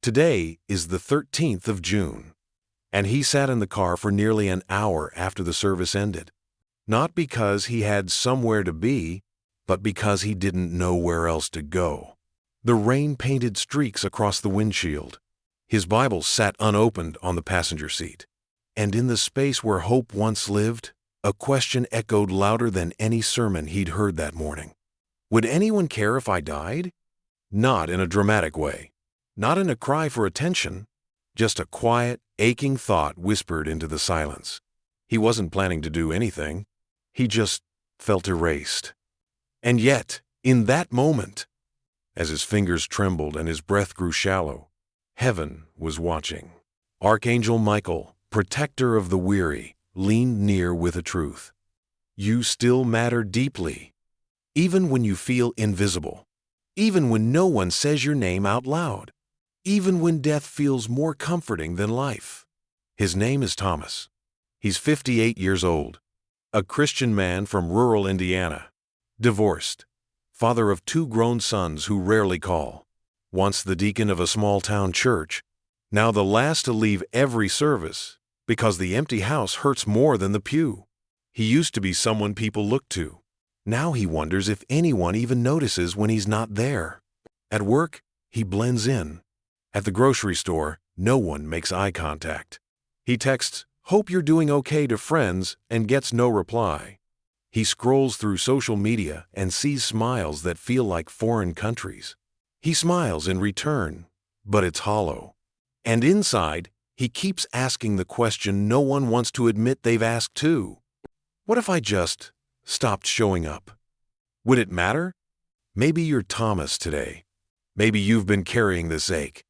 Today is the 13th of June, and he sat in the car for nearly an hour after the service ended. Not because he had somewhere to be, but because he didn't know where else to go. The rain painted streaks across the windshield. His Bible sat unopened on the passenger seat. And in the space where hope once lived, a question echoed louder than any sermon he'd heard that morning. Would anyone care if I died? Not in a dramatic way. Not in a cry for attention. Just a quiet, aching thought whispered into the silence. He wasn't planning to do anything. He just felt erased. And yet, in that moment, as his fingers trembled and his breath grew shallow, heaven was watching. Archangel Michael, protector of the weary, leaned near with a truth. You still matter deeply, even when you feel invisible, even when no one says your name out loud, even when death feels more comforting than life. His name is Thomas. He's 58 years old, a Christian man from rural Indiana, divorced, father of 2 grown sons who rarely call, once the deacon of a small-town church, now the last to leave every service because the empty house hurts more than the pew. He used to be someone people look to. Now he wonders if anyone even notices when he's not there. At work, he blends in. At the grocery store, no one makes eye contact. He texts, "Hope you're doing okay" to friends and gets no reply. He scrolls through social media and sees smiles that feel like foreign countries. He smiles in return, but it's hollow. And inside, he keeps asking the question no one wants to admit they've asked too. What if I just stopped showing up? Would it matter? Maybe you're Thomas today. Maybe you've been carrying this ache,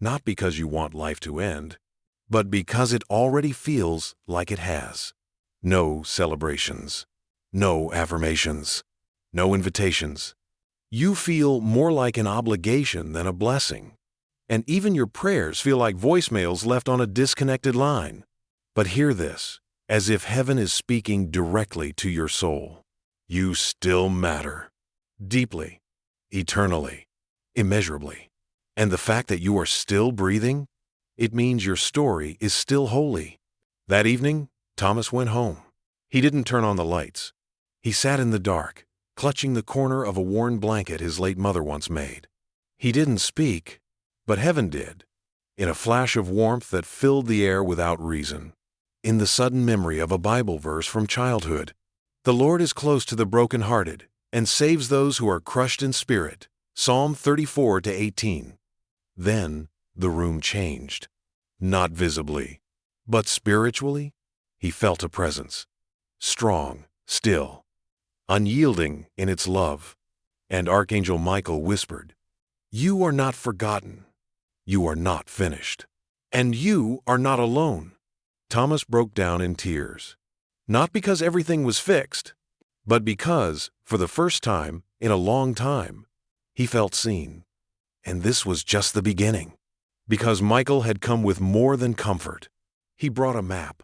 not because you want life to end, but because it already feels like it has. No celebrations. No affirmations. No invitations. You feel more like an obligation than a blessing. And even your prayers feel like voicemails left on a disconnected line. But hear this, as if heaven is speaking directly to your soul. You still matter. Deeply, eternally, immeasurably. And the fact that you are still breathing, it means your story is still holy. That evening, Thomas went home. He didn't turn on the lights. He sat in the dark, clutching the corner of a worn blanket his late mother once made. He didn't speak, but heaven did, in a flash of warmth that filled the air without reason. In the sudden memory of a Bible verse from childhood, "The Lord is close to the brokenhearted and saves those who are crushed in spirit." Psalm 34-18. Then the room changed. Not visibly, but spiritually, he felt a presence. Strong, still, unyielding in its love. And Archangel Michael whispered, "You are not forgotten. You are not finished. And you are not alone." Thomas broke down in tears. Not because everything was fixed, but because, for the first time in a long time, he felt seen. And this was just the beginning. Because Michael had come with more than comfort. He brought a map,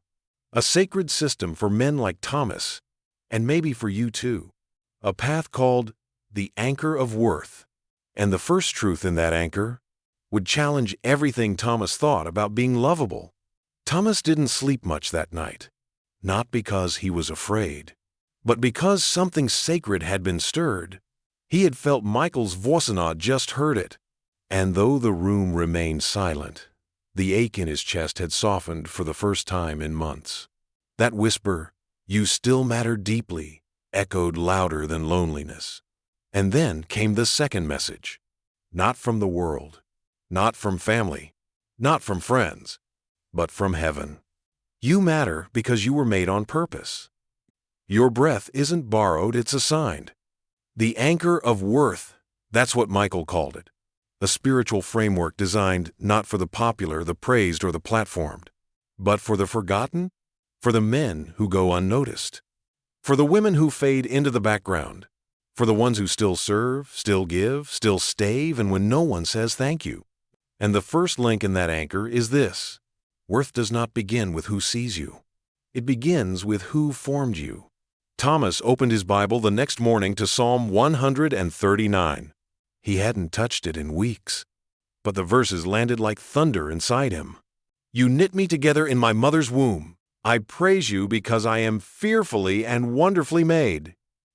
a sacred system for men like Thomas, and maybe for you too. A path called the Anchor of Worth. And the first truth in that anchor would challenge everything Thomas thought about being lovable. Thomas didn't sleep much that night. Not because he was afraid, but because something sacred had been stirred. He had felt Michael's voisinade, just heard it. And though the room remained silent, the ache in his chest had softened for the first time in months. That whisper, "You still matter deeply," echoed louder than loneliness. And then came the second message. Not from the world, not from family, not from friends, but from heaven. You matter because you were made on purpose. Your breath isn't borrowed, it's assigned. The anchor of worth, that's what Michael called it. A spiritual framework designed not for the popular, the praised, or the platformed, but for the forgotten, for the men who go unnoticed, for the women who fade into the background, for the ones who still serve, still give, still stay even when no one says thank you. And the first link in that anchor is this: worth does not begin with who sees you. It begins with who formed you. Thomas opened his Bible the next morning to Psalm 139. He hadn't touched it in weeks. but the verses landed like thunder inside him. You knit me together in my mother's womb. I praise you because I am fearfully and wonderfully made.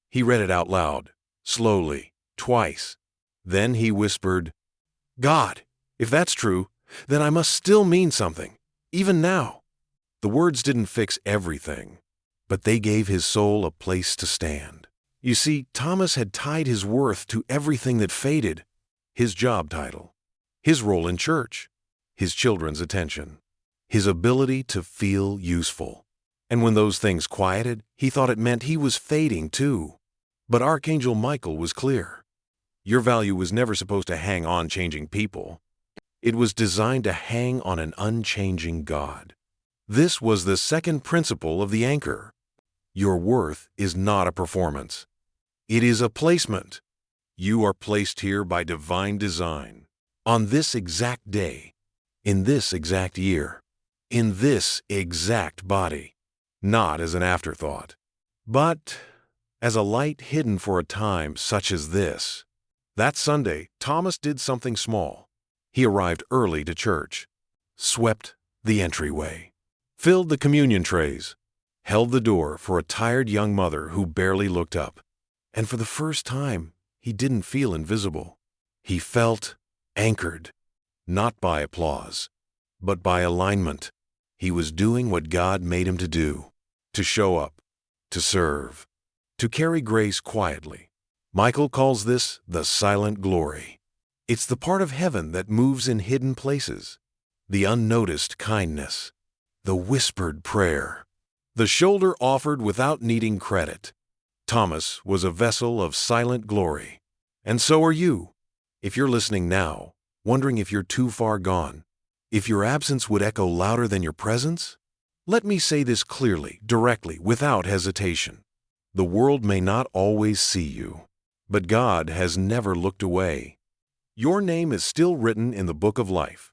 He read it out loud, slowly, twice. Then he whispered, God, if that's true, then I must still mean something, even now. The words didn't fix everything, but they gave his soul a place to stand. You see, Thomas had tied his worth to everything that faded: his job title, his role in church, his children's attention, his ability to feel useful. And when those things quieted, he thought it meant he was fading too. But Archangel Michael was clear. Your value was never supposed to hang on changing people. It was designed to hang on an unchanging God. This was the second principle of the anchor. Your worth is not a performance. It is a placement. You are placed here by divine design, on this exact day, in this exact year, in this exact body, not as an afterthought, but as a light hidden for a time such as this. That Sunday, Thomas did something small. He arrived early to church, swept the entryway, filled the communion trays, held the door for a tired young mother who barely looked up. And for the first time, he didn't feel invisible. He felt anchored, not by applause, but by alignment. He was doing what God made him to do, to show up, to serve, to carry grace quietly. Michael calls this the silent glory. It's the part of heaven that moves in hidden places, the unnoticed kindness, the whispered prayer, the shoulder offered without needing credit. Thomas was a vessel of silent glory. And so are you. If you're listening now, wondering if you're too far gone, if your absence would echo louder than your presence, let me say this clearly, directly, without hesitation. The world may not always see you, but God has never looked away. Your name is still written in the book of life.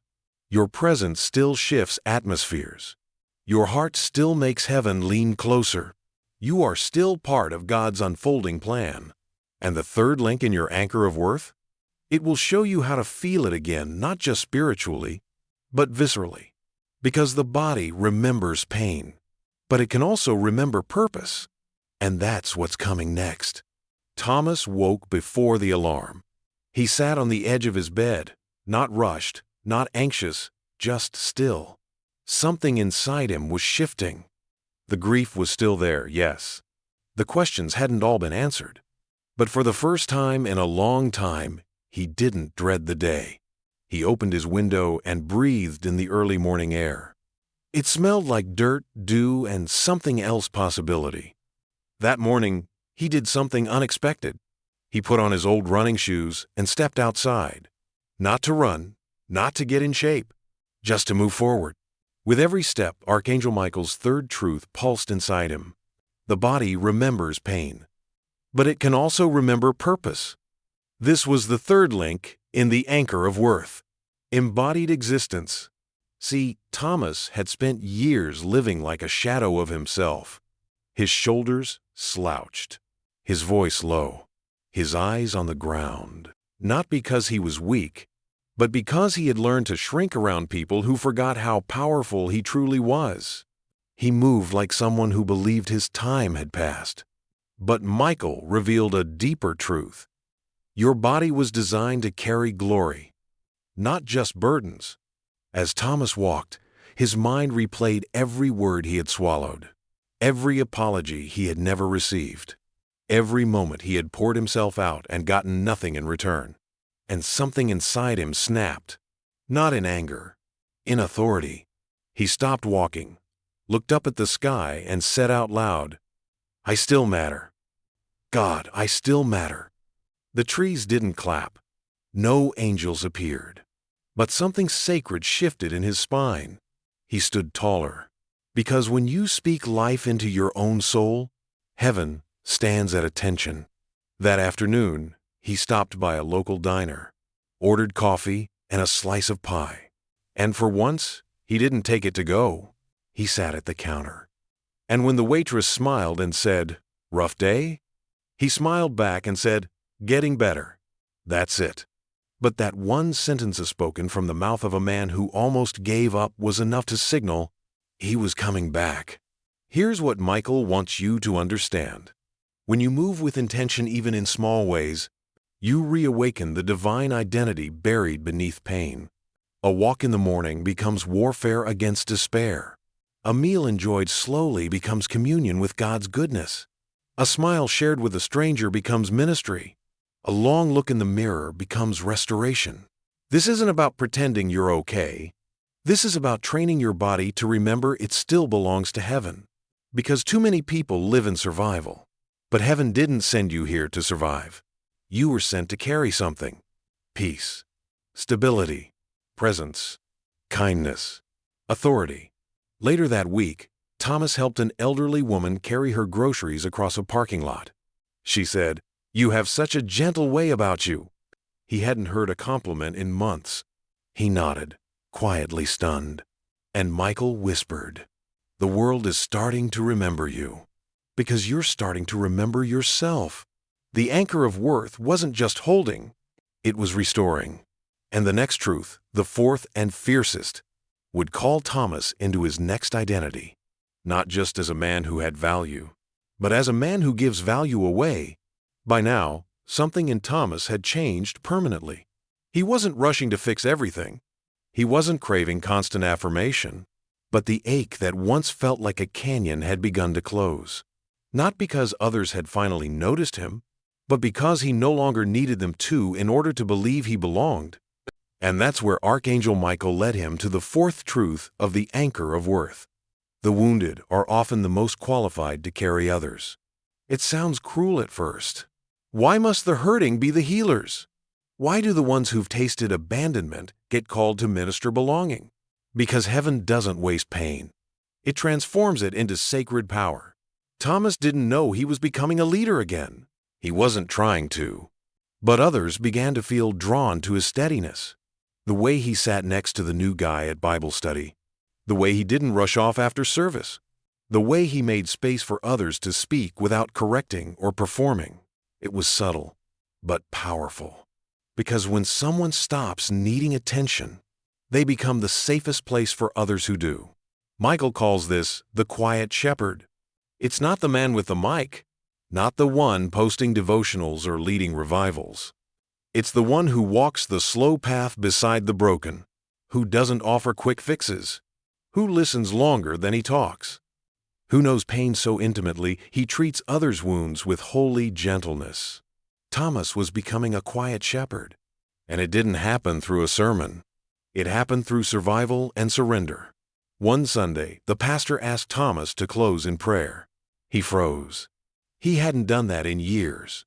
Your presence still shifts atmospheres. Your heart still makes heaven lean closer. You are still part of God's unfolding plan. And the third link in your anchor of worth? It will show you how to feel it again, not just spiritually, but viscerally. Because the body remembers pain, but it can also remember purpose. And that's what's coming next. Thomas woke before the alarm. He sat on the edge of his bed, not rushed, not anxious, just still. Something inside him was shifting. The grief was still there, yes. The questions hadn't all been answered. But for the first time in a long time, he didn't dread the day. He opened his window and breathed in the early morning air. It smelled like dirt, dew, and something else possibility. That morning, he did something unexpected. He put on his old running shoes and stepped outside. Not to run, not to get in shape, just to move forward. With every step, Archangel Michael's third truth pulsed inside him. The body remembers pain, but it can also remember purpose. This was the third link in the anchor of worth. Embodied existence. See, Thomas had spent years living like a shadow of himself. His shoulders slouched, his voice low, his eyes on the ground. Not because he was weak, but because he had learned to shrink around people who forgot how powerful he truly was. He moved like someone who believed his time had passed. But Michael revealed a deeper truth. Your body was designed to carry glory, not just burdens. As Thomas walked, his mind replayed every word he had swallowed, every apology he had never received, every moment he had poured himself out and gotten nothing in return. And something inside him snapped, not in anger, in authority. He stopped walking, looked up at the sky, and said out loud, I still matter. God, I still matter. The trees didn't clap. No angels appeared. But something sacred shifted in his spine. He stood taller. Because when you speak life into your own soul, heaven stands at attention. That afternoon, he stopped by a local diner, ordered coffee and a slice of pie. And for once, he didn't take it to go. He sat at the counter. And when the waitress smiled and said, Rough day? He smiled back and said, Getting better. That's it. But that one sentence spoken from the mouth of a man who almost gave up was enough to signal he was coming back. Here's what Michael wants you to understand. When you move with intention even in small ways, you reawaken the divine identity buried beneath pain. A walk in the morning becomes warfare against despair. A meal enjoyed slowly becomes communion with God's goodness. A smile shared with a stranger becomes ministry. A long look in the mirror becomes restoration. This isn't about pretending you're okay. This is about training your body to remember it still belongs to heaven. Because too many people live in survival. But heaven didn't send you here to survive. You were sent to carry something. Peace, stability, presence, kindness, authority. Later that week, Thomas helped an elderly woman carry her groceries across a parking lot. She said, "You have such a gentle way about you." He hadn't heard a compliment in months. He nodded, quietly stunned. And Michael whispered, "The world is starting to remember you. Because you're starting to remember yourself." The anchor of worth wasn't just holding, it was restoring. And the next truth, the fourth and fiercest, would call Thomas into his next identity. Not just as a man who had value, but as a man who gives value away. By now, something in Thomas had changed permanently. He wasn't rushing to fix everything. He wasn't craving constant affirmation. But the ache that once felt like a canyon had begun to close. Not because others had finally noticed him, but because he no longer needed them to in order to believe he belonged. And that's where Archangel Michael led him to the fourth truth of the anchor of worth. The wounded are often the most qualified to carry others. It sounds cruel at first. Why must the hurting be the healers? Why do the ones who've tasted abandonment get called to minister belonging? Because heaven doesn't waste pain. It transforms it into sacred power. Thomas didn't know he was becoming a leader again. He wasn't trying to. But others began to feel drawn to his steadiness. The way he sat next to the new guy at Bible study. The way he didn't rush off after service. The way he made space for others to speak without correcting or performing. It was subtle, but powerful. Because when someone stops needing attention, they become the safest place for others who do. Michael calls this the quiet shepherd. It's not the man with the mic, not the one posting devotionals or leading revivals. It's the one who walks the slow path beside the broken, who doesn't offer quick fixes, who listens longer than he talks, who knows pain so intimately he treats others' wounds with holy gentleness. Thomas was becoming a quiet shepherd, and it didn't happen through a sermon. It happened through survival and surrender. One Sunday, the pastor asked Thomas to close in prayer. He froze. He hadn't done that in years.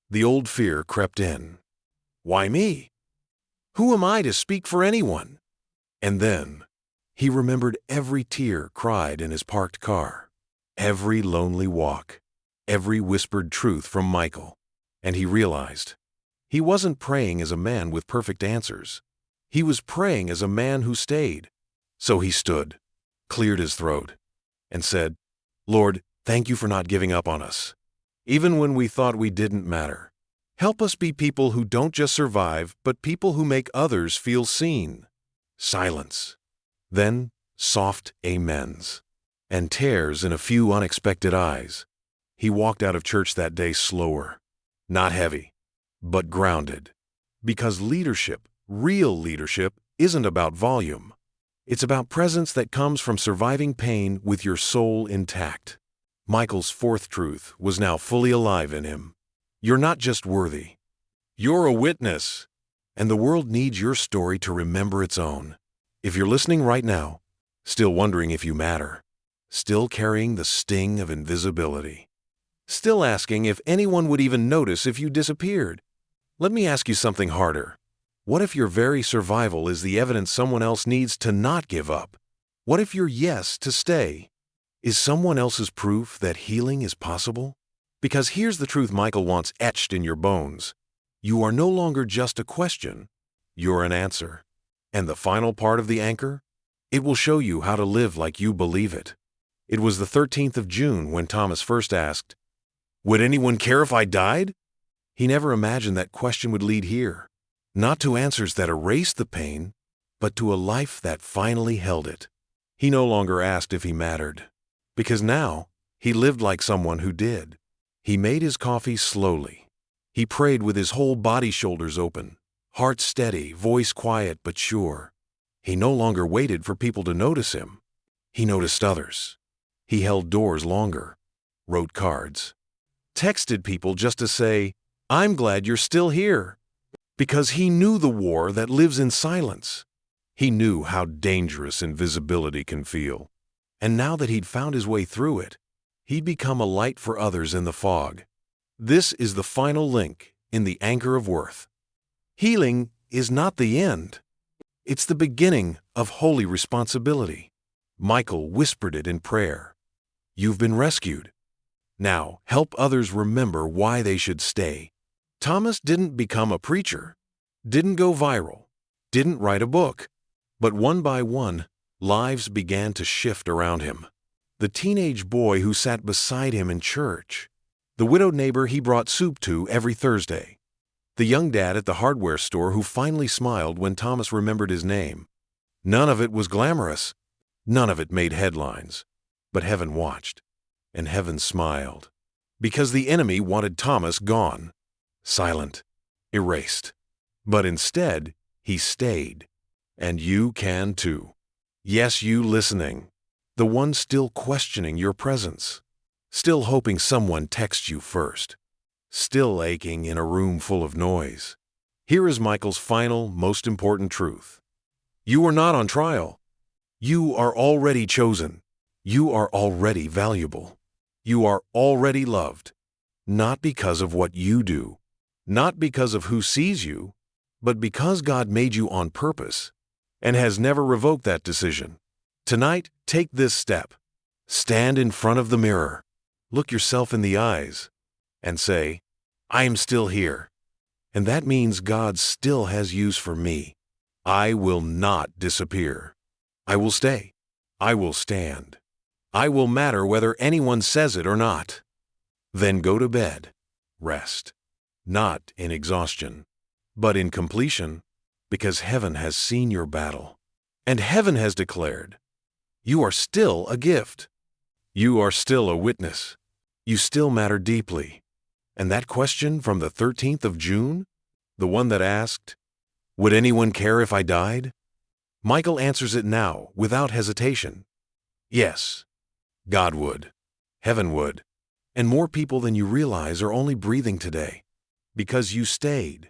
The old fear crept in. Why me? Who am I to speak for anyone? And then, he remembered every tear cried in his parked car, every lonely walk, every whispered truth from Michael. And he realized, he wasn't praying as a man with perfect answers. He was praying as a man who stayed. So he stood, cleared his throat, and said, "Lord, thank you for not giving up on us. Even when we thought we didn't matter. Help us be people who don't just survive, but people who make others feel seen." Silence. Then soft amens. And tears in a few unexpected eyes. He walked out of church that day slower. Not heavy, but grounded. Because leadership, real leadership, isn't about volume. It's about presence that comes from surviving pain with your soul intact. Michael's fourth truth was now fully alive in him. You're not just worthy. You're a witness. And the world needs your story to remember its own. If you're listening right now, still wondering if you matter, still carrying the sting of invisibility, still asking if anyone would even notice if you disappeared, let me ask you something harder. What if your very survival is the evidence someone else needs to not give up? What if your yes to stay is someone else's proof that healing is possible? Because here's the truth Michael wants etched in your bones. You are no longer just a question. You're an answer. And the final part of the anchor? It will show you how to live like you believe it. It was the 13th of June when Thomas first asked, "Would anyone care if I died?" He never imagined that question would lead here. Not to answers that erased the pain, but to a life that finally held it. He no longer asked if he mattered, because now he lived like someone who did. He made his coffee slowly. He prayed with his whole body, shoulders open, heart steady, voice quiet but sure. He no longer waited for people to notice him. He noticed others. He held doors longer, wrote cards, texted people just to say, "I'm glad you're still here," because he knew the war that lives in silence. He knew how dangerous invisibility can feel. And now that he'd found his way through it, he'd become a light for others in the fog. This is the final link in the anchor of worth. Healing is not the end. It's the beginning of holy responsibility. Michael whispered it in prayer. You've been rescued. Now help others remember why they should stay. Thomas didn't become a preacher, didn't go viral, didn't write a book, but one by one, lives began to shift around him. The teenage boy who sat beside him in church, the widowed neighbor he brought soup to every Thursday, the young dad at the hardware store who finally smiled when Thomas remembered his name. None of it was glamorous. None of it made headlines. But heaven watched, and heaven smiled, because the enemy wanted Thomas gone, silent, erased. But instead, he stayed. And you can too. Yes, you listening, the one still questioning your presence, still hoping someone texts you first, still aching in a room full of noise. Here is Michael's final, most important truth. You are not on trial. You are already chosen. You are already valuable. You are already loved, not because of what you do, not because of who sees you, but because God made you on purpose and has never revoked that decision. Tonight, take this step. Stand in front of the mirror, look yourself in the eyes, and say, I am still here. And that means God still has use for me. I will not disappear. I will stay. I will stand. I will matter whether anyone says it or not. Then go to bed. Rest. Not in exhaustion, but in completion, because heaven has seen your battle. And heaven has declared, you are still a gift. You are still a witness. You still matter deeply. And that question from the 13th of June, the one that asked, would anyone care if I died? Michael answers it now without hesitation. Yes, God would. Heaven would. And more people than you realize are only breathing today because you stayed.